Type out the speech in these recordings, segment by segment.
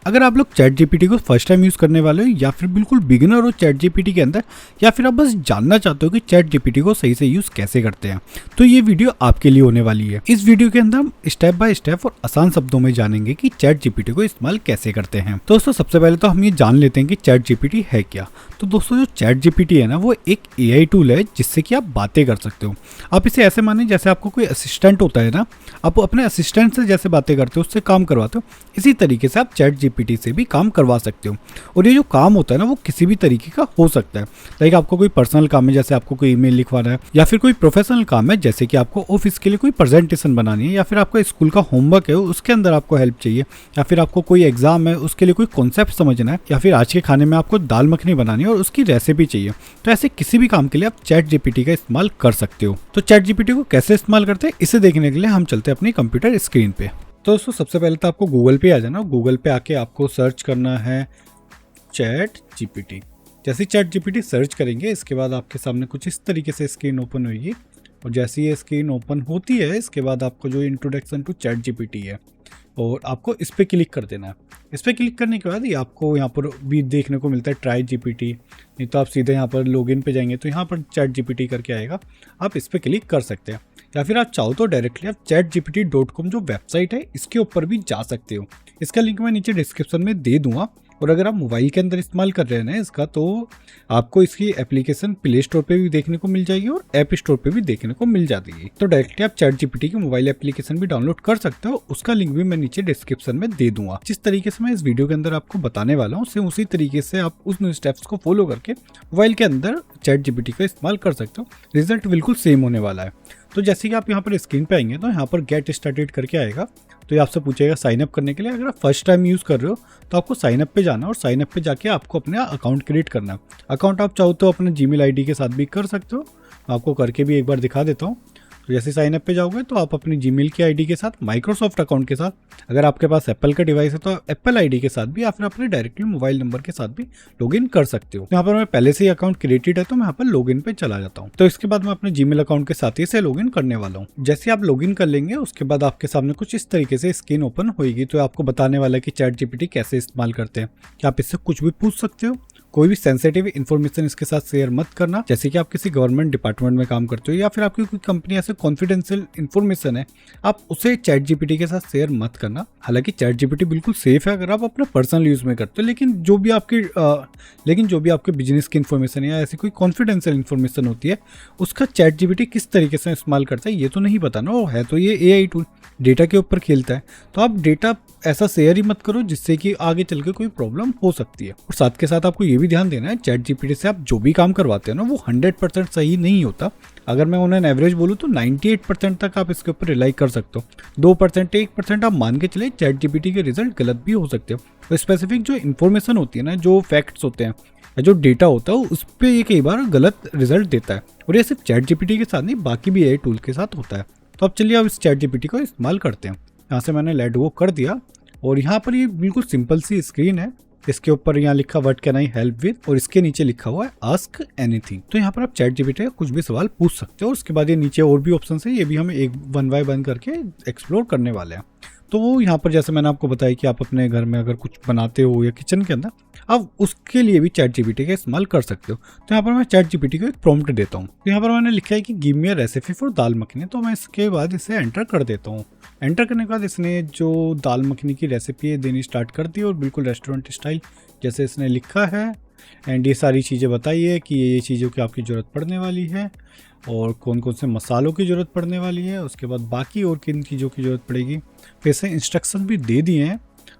अगर आप लोग चैट जीपीटी को फर्स्ट टाइम यूज़ करने वाले हो या फिर बिल्कुल बिगिनर हो चैट जीपीटी के अंदर, या फिर आप बस जानना चाहते हो कि चैट जीपीटी को सही से यूज़ कैसे करते हैं, तो ये वीडियो आपके लिए होने वाली है। इस वीडियो के अंदर हम स्टेप बाय स्टेप और आसान शब्दों में जानेंगे कि चैट जीपीटी को इस्तेमाल कैसे करते हैं। तो दोस्तों सबसे पहले तो हम ये जान लेते हैं कि चैट जीपीटी है क्या। तो दोस्तों जो चैट जीपीटी है ना, वो एक एआई टूल है जिससे कि आप बातें कर सकते हो। आप इसे ऐसे माने जैसे आपको कोई असिस्टेंट होता है ना, आप अपने असिस्टेंट से जैसे बातें करते हो, उससे काम करवाते हो, इसी तरीके से आप चैट जीपीटी से भी काम करवा सकते हो। और ये जो काम होता है ना, वो किसी भी तरीके का हो सकता है। लाइक आपको कोई पर्सनल काम है, जैसे आपको कोई ईमेल लिखवाना है, या फिर कोई प्रोफेशनल काम है जैसे कि आपको ऑफिस के लिए कोई प्रेजेंटेशन बनानी है, या फिर आपका स्कूल का होमवर्क है उसके अंदर आपको हेल्प चाहिए, या फिर आपको कोई एग्जाम है उसके लिए कोई कॉन्सेप्ट समझना है, या फिर आज के खाने में आपको दाल मखनी बनानी है और उसकी रेसिपी चाहिए। तो ऐसे किसी भी काम के लिए आप चैट जीपीटी का इस्तेमाल कर सकते हो। तो चैट जीपीटी को कैसे इस्तेमाल करते हैं इसे देखने के लिए हम चलते हैं अपनी कंप्यूटर स्क्रीन पे। तो दोस्तों सबसे पहले तो आपको गूगल पे आ जाना। गूगल पे आके आपको सर्च करना है चैट जीपीटी। जैसे चैट जीपीटी सर्च करेंगे, इसके बाद आपके सामने कुछ इस तरीके से स्क्रीन ओपन होगी। और जैसे ये स्क्रीन ओपन होती है, इसके बाद आपको जो इंट्रोडक्शन टू चैट जीपीटी है, और आपको इस पर क्लिक कर देना है। इस पर क्लिक करने के बाद ये आपको यहाँ पर भी देखने को मिलता है ट्राई जीपीटी। नहीं तो आप सीधे यहाँ पर लॉगिन पे जाएंगे तो यहाँ पर चैट जीपीटी करके आएगा, आप इस पर क्लिक कर सकते हैं। या फिर आप चाहो तो डायरेक्टली आप chatgpt.com जो वेबसाइट है इसके ऊपर भी जा सकते हो। इसका लिंक मैं नीचे डिस्क्रिप्शन में दे दूंगा। और अगर आप मोबाइल के अंदर इस्तेमाल कर रहे हैं ना इसका, तो आपको इसकी एप्लीकेशन प्ले स्टोर पे भी देखने को मिल जाएगी और ऐप स्टोर पे भी देखने को मिल जाती है। तो डायरेक्टली आप चैट जीपीटी की मोबाइल एप्लीकेशन भी डाउनलोड कर सकते हो, उसका लिंक भी मैं नीचे डिस्क्रिप्शन में दे दूंगा। जिस तरीके से मैं इस वीडियो के अंदर आपको बताने वाला हूँ, सेम उसी तरीके से आप उस स्टेप्स को फॉलो करके मोबाइल के अंदर चैट जीपीटी का इस्तेमाल कर सकते हो। रिजल्ट बिल्कुल सेम होने वाला है। तो जैसे कि आप यहाँ पर स्क्रीन पे आएंगे तो यहाँ पर गेट स्टार्टेड करके आएगा। तो ये आपसे पूछेगा साइन अप करने के लिए। अगर आप फर्स्ट टाइम यूज़ कर रहे हो तो आपको साइन अप पे जाना, और साइन अप पे जाके आपको अपना अकाउंट क्रिएट करना है। अकाउंट आप चाहो तो अपने जीमेल आईडी के साथ भी कर सकते हो। आपको करके भी एक बार दिखा देता हूँ। तो जैसे साइन अप पे जाओगे तो आप अपनी जीमेल की आईडी के साथ, माइक्रोसॉफ्ट अकाउंट के साथ, अगर आपके पास एप्पल का डिवाइस है तो एप्पल आईडी के साथ भी, या फिर अपने डायरेक्टली मोबाइल नंबर के साथ भी लॉगिन कर सकते हो। यहाँ पर मैं पहले से ही अकाउंट क्रिएटेड है तो मैं यहाँ पर लॉगिन पे चला जाता हूँ। तो इसके बाद मैं अपने जीमेल अकाउंट के साथ ही से लॉगिन करने वाला हूँ। जैसे आप लॉगिन कर लेंगे उसके बाद आपके सामने कुछ इस तरीके से स्क्रीन ओपन होगी। तो आपको बताने वाला है कि चैट जीपीटी कैसे इस्तेमाल करते हैं, कि आप इससे कुछ भी पूछ सकते हो। कोई भी सेंसिटिव इन्फॉर्मेशन इसके साथ शेयर मत करना। जैसे कि आप किसी गवर्नमेंट डिपार्टमेंट में काम करते हो, या फिर आपकी कोई कंपनी ऐसे कॉन्फिडेंशियल इन्फॉर्मेशन है, आप उसे चैट जीपीटी के साथ शेयर मत करना। हालांकि चैट जीपीटी बिल्कुल सेफ है अगर आप अपना पर्सनल यूज में करते हो, लेकिन जो भी आपके बिजनेस की इन्फॉर्मेशन है या ऐसी कोई कॉन्फिडेंशियल इन्फॉर्मेशन होती है, उसका चैट जीपीटी किस तरीके से इस्तेमाल करता है ये तो नहीं पता ना। वो है तो ये एआई टूल, डेटा के ऊपर खेलता है। तो आप डेटा ऐसा शेयर ही मत करो जिससे कि आगे चल के कोई प्रॉब्लम हो सकती है। और साथ के साथ आपको ये भी ध्यान देना है, चैट जीपीटी से आप जो भी काम करवाते हैं ना, वो 100% सही नहीं होता। अगर मैं उन्हें एवरेज बोलूँ तो 98% तक आप इसके ऊपर रिलाई कर सकते हो। 2% 1% आप मान के चले चैट जीपीटी के रिजल्ट गलत भी हो सकते हो। तो स्पेसिफिक जो इन्फॉर्मेशन होती है ना, जो फैक्ट्स होते हैं या जो डेटा होता है, उस पर ये कई बार गलत रिजल्ट देता है। और ये सिर्फ चैट जीपीटी के साथ नहीं, बाकी भी एआई टूल के साथ होता है। तो अब चलिए अब इस चैट जीपीटी को इस्तेमाल करते हैं। यहाँ से मैंने लेट गो कर दिया, और यहाँ पर ये बिल्कुल सिंपल सी स्क्रीन है। इसके ऊपर यहाँ लिखा what can I help with, और इसके नीचे लिखा हुआ है आस्क एनीथिंग। तो यहाँ पर आप चैट जीपीटी का कुछ भी सवाल पूछ सकते हो। उसके बाद ये नीचे और भी ऑप्शन है, ये भी हम एक वन बाय वन करके एक्सप्लोर करने वाले हैं। तो वो यहाँ पर जैसे मैंने आपको बताया कि आप अपने घर में अगर कुछ बनाते हो या किचन के अंदर, आप उसके लिए भी चैट जीपीटी का इस्तेमाल कर सकते हो। तो यहाँ पर मैं चैट जीपीटी को एक प्रॉम्प्ट देता हूँ। तो यहाँ पर मैंने लिखा है कि give me a recipe for dal makhani. तो मैं इसके बाद इसे एंटर कर देता हूँ। एंटर करने के बाद इसने जो दाल मखनी की रेसिपी है देनी स्टार्ट कर दी, और बिल्कुल रेस्टोरेंट स्टाइल जैसे इसने लिखा है। एंड ये सारी चीज़ें बताइए कि ये चीज़ों की आपकी ज़रूरत पड़ने वाली है, और कौन कौन से मसालों की ज़रूरत पड़ने वाली है, उसके बाद बाकी और किन चीज़ों की ज़रूरत पड़ेगी। फिर से इंस्ट्रक्शन भी दे दिए हैं,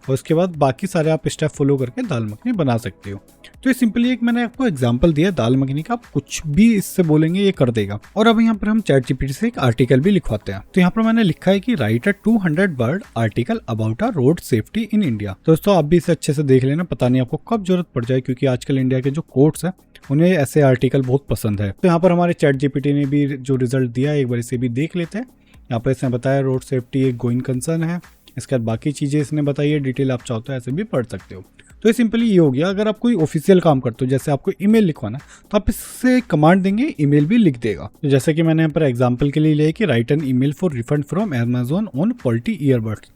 और उसके बाद बाकी सारे आप स्टेप फॉलो करके दाल मखनी बना सकते हो। तो ये सिंपली एक मैंने आपको एग्जांपल दिया दाल मखनी का, आप कुछ भी इससे बोलेंगे ये कर देगा। और अब यहाँ पर हम चैट जीपीटी से एक आर्टिकल भी लिखवाते हैं। तो यहाँ पर मैंने लिखा है कि right a 200 word article about a road safety in India. दोस्तों आप भी इसे अच्छे से देख लेना, पता नहीं आपको कब जरूरत पड़ जाए, क्योंकि आजकल इंडिया के जो कोर्ट्स है उन्हें ऐसे आर्टिकल बहुत पसंद है। तो यहाँ पर हमारे चैट जीपीटी ने भी जो रिजल्ट दिया है एक बार इसे भी देख लेते हैं। यहाँ पर इसने बताया रोड सेफ्टी एक गोइंग कंसर्न है। इसके बाद बाकी चीज़ें इसने बताई है, डिटेल आप चाहो तो ऐसे भी पढ़ सकते हो। तो ये सिंपली ये हो गया। अगर आप कोई ऑफिशियल काम करते हो, जैसे आपको ईमेल लिखवाना, तो आप इससे कमांड देंगे, ईमेल भी लिख देगा। तो जैसे कि मैंने यहाँ पर एग्जांपल के लिए लिया कि write an email for refund from Amazon on faulty earbuds.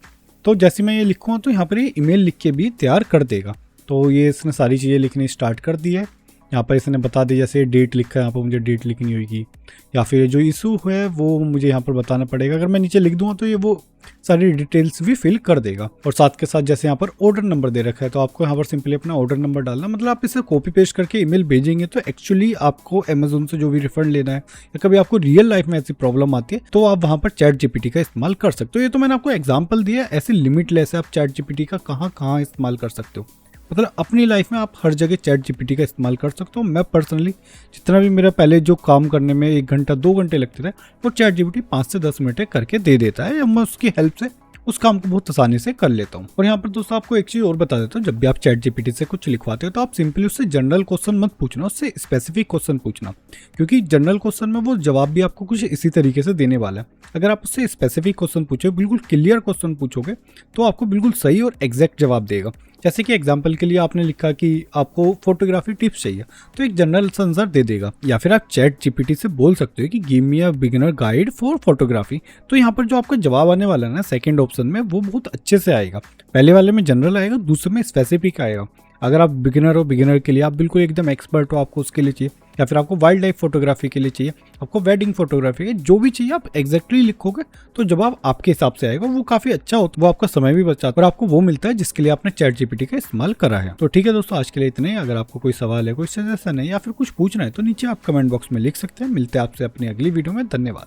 तो जैसे मैं ये लिखूँगा तो यहाँ पर ये ईमेल लिख के भी तैयार कर देगा। तो ये इसने सारी चीज़ें लिखनी स्टार्ट कर दी है। यहाँ पर इसने बता दिया, जैसे डेट लिखा है यहाँ पर मुझे डेट लिखनी होगी, या फिर जो इशू है वो मुझे यहाँ पर बताना पड़ेगा। अगर मैं नीचे लिख दूँगा तो ये वो सारी डिटेल्स भी फिल कर देगा। और साथ के साथ जैसे यहाँ पर ऑर्डर नंबर दे रखा है तो आपको यहाँ पर सिंपली अपना ऑर्डर नंबर डालना। मतलब आप इसे कॉपी पेस्ट करके ईमेल भेजेंगे तो एक्चुअली आपको अमेजोन से जो भी रिफंड लेना है या कभी आपको रियल लाइफ में ऐसी प्रॉब्लम आती है तो आप वहाँ पर चैट जीपीटी का इस्तेमाल कर सकते हो। ये तो मैंने आपको एग्जाम्पल दिया, ऐसे लिमिटलेस है, आप चैट जीपीटी का कहाँ इस्तेमाल कर सकते हो। मतलब अपनी लाइफ में आप हर जगह चैट जीपीटी का इस्तेमाल कर सकते हो। मैं पर्सनली जितना भी मेरा पहले जो काम करने में 1 घंटा 2 घंटे लगते थे वो चैट जीपीटी 5 से 10 मिनट करके दे देता है, या मैं उसकी हेल्प से उस काम को बहुत आसानी से कर लेता हूँ। और यहाँ पर दोस्तों आपको एक चीज़ और बता देता हूँ, जब भी आप चैट जीपीटी से कुछ लिखवाते हो तो आप सिंपली उससे जनरल क्वेश्चन मत पूछना, उससे स्पेसिफिक क्वेश्चन पूछना, क्योंकि जनरल क्वेश्चन में वो जवाब भी आपको कुछ इसी तरीके से देने वाला है। अगर आप उससे स्पेसिफिक क्वेश्चन पूछोगे, बिल्कुल क्लियर क्वेश्चन पूछोगे तो आपको बिल्कुल सही और एग्जैक्ट जवाब देगा। जैसे कि एग्जाम्पल के लिए आपने लिखा कि आपको फोटोग्राफी टिप्स चाहिए तो एक जनरल आंसर दे देगा। या फिर आप चैट जीपीटी से बोल सकते हो कि give me a beginner guide for photography, तो यहाँ पर जो आपका जवाब आने वाला है ना सेकंड ऑप्शन में, वो बहुत अच्छे से आएगा। पहले वाले में जनरल आएगा, दूसरे में स्पेसिफिक आएगा। अगर आप बिगिनर हो, बिगिनर के लिए आप बिल्कुल एकदम एक्सपर्ट हो, आपको उसके लिए चाहिए, या फिर आपको वाइल्ड लाइफ फोटोग्राफी के लिए चाहिए, आपको वेडिंग फोटोग्राफी के जो भी चाहिए आप एग्जैक्टली लिखोगे तो जवाब आपके हिसाब से आएगा। वो काफ़ी अच्छा होता है, वो आपका समय भी बचाता है और आपको वो मिलता है जिसके लिए आपने चैट जीपीटी का इस्तेमाल करा है। तो ठीक है दोस्तों, आज के लिए इतना ही। अगर आपको कोई सवाल है, कोई सजेशन है या फिर कुछ पूछना है तो नीचे आप कमेंट बॉक्स में लिख सकते हैं। मिलते हैं आपसे अपनी अगली वीडियो में। धन्यवाद।